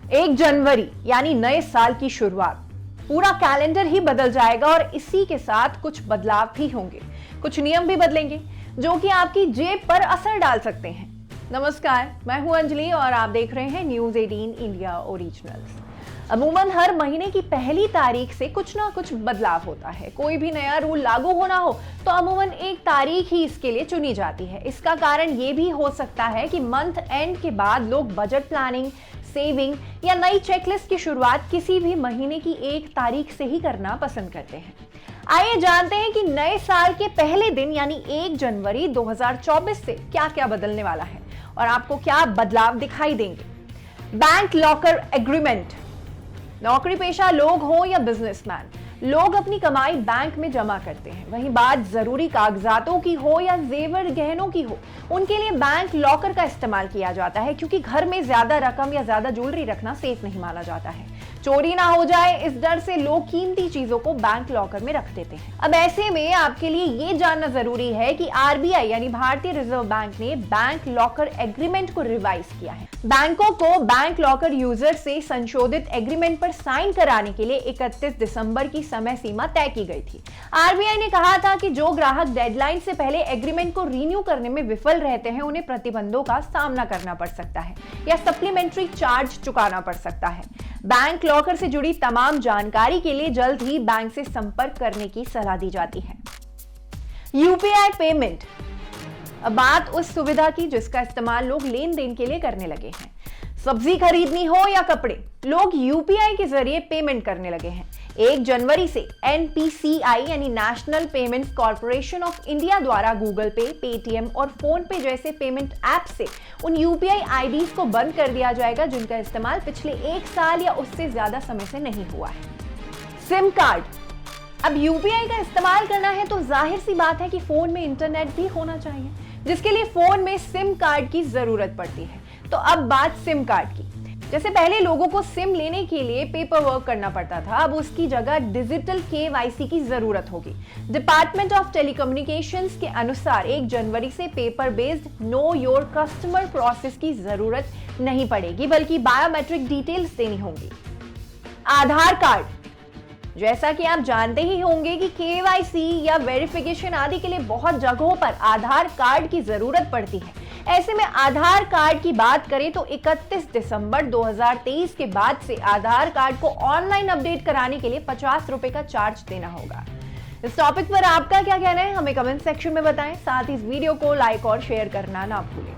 1 जनवरी यानी नए साल की शुरुआत, पूरा कैलेंडर ही बदल जाएगा और इसी के साथ कुछ बदलाव भी होंगे। कुछ नियम भी बदलेंगे जो कि आपकी जेब पर असर डाल सकते हैं। नमस्कार, मैं हूं अंजलि और आप देख रहे हैं न्यूज़ 18 इंडिया ओरिजिनल्स। अमूमन हर महीने की पहली तारीख से कुछ ना कुछ बदलाव होता है। कोई भी नया रूल लागू होना हो तो अमूमन एक तारीख ही इसके लिए चुनी जाती है। इसका कारण ये भी हो सकता है कि मंथ एंड के बाद लोग बजट प्लानिंग, सेविंग या नई चेकलिस्ट की शुरुआत किसी भी महीने की एक तारीख से ही करना पसंद करते हैं। आइए जानते हैं कि नए साल के पहले दिन यानी 1 जनवरी 2024 से क्या क्या बदलने वाला है और आपको क्या बदलाव दिखाई देंगे। Bank locker agreement. नौकरी पेशा लोग हो या बिजनेसमैन, लोग अपनी कमाई बैंक में जमा करते हैं। वहीं बात जरूरी कागजातों की हो या जेवर गहनों की हो, उनके लिए बैंक लॉकर का इस्तेमाल किया जाता है, क्योंकि घर में ज्यादा रकम या ज्यादा ज्वेलरी रखना सेफ नहीं माना जाता है। चोरी ना हो जाए इस डर से लोग कीमती चीजों को बैंक लॉकर में रख देते हैं। अब ऐसे में आपके लिए ये जानना जरूरी है कि आरबीआई यानी भारतीय रिजर्व बैंक ने बैंक लॉकर एग्रीमेंट को रिवाइज किया है। बैंकों को बैंक लॉकर यूजर से संशोधित एग्रीमेंट पर साइन कराने के लिए 31 दिसंबर की समय सीमा तय की गई थी। आरबीआई ने कहा था कि जो ग्राहक डेडलाइन से पहले एग्रीमेंट को रिन्यू करने में विफल रहते हैं, उन्हें प्रतिबंधों का सामना करना पड़ सकता है या सप्लीमेंट्री चार्ज चुकाना पड़ सकता है। बैंक लॉकर से जुड़ी तमाम जानकारी के लिए जल्द ही बैंक से संपर्क करने की सलाह दी जाती है। UPI payment. अब बात उस सुविधा की जिसका इस्तेमाल लोग लेन देन के लिए करने लगे हैं। सब्जी खरीदनी हो या कपड़े, लोग यूपीआई के जरिए पेमेंट करने लगे हैं। 1 जनवरी से एनपीसीआई यानी national payments corporation of India द्वारा गूगल पे, पेटीएम और फोन पे जैसे पेमेंट ऐप से उन यूपीआई आईडीज को बंद कर दिया जाएगा जिनका इस्तेमाल पिछले 1 साल या उससे ज्यादा समय से नहीं हुआ है। SIM card. अब यूपीआई का इस्तेमाल करना है तो जाहिर सी बात है कि फोन में इंटरनेट भी होना चाहिए, जिसके लिए फोन में सिम कार्ड की जरूरत पड़ती है। तो अब बात सिम कार्ड की। जैसे पहले लोगों को सिम लेने के लिए पेपर वर्क करना पड़ता था, अब उसकी जगह डिजिटल केवाईसी की जरूरत होगी। डिपार्टमेंट ऑफ टेलीकम्युनिकेशंस के अनुसार 1 जनवरी से paper based know your customer process की जरूरत नहीं पड़ेगी, बल्कि बायोमेट्रिक डिटेल्स देनी होंगी। आधार कार्ड। जैसा कि आप जानते ही होंगे कि केवाईसी या वेरिफिकेशन आदि के लिए बहुत जगहों पर आधार कार्ड की जरूरत पड़ती है। ऐसे में आधार कार्ड की बात करें तो 31 दिसंबर 2023 के बाद से आधार कार्ड को ऑनलाइन अपडेट कराने के लिए 50 रुपए का चार्ज देना होगा। इस टॉपिक पर आपका क्या कहना है, हमें कमेंट सेक्शन में बताएं। साथ ही इस वीडियो को लाइक और शेयर करना ना भूलें।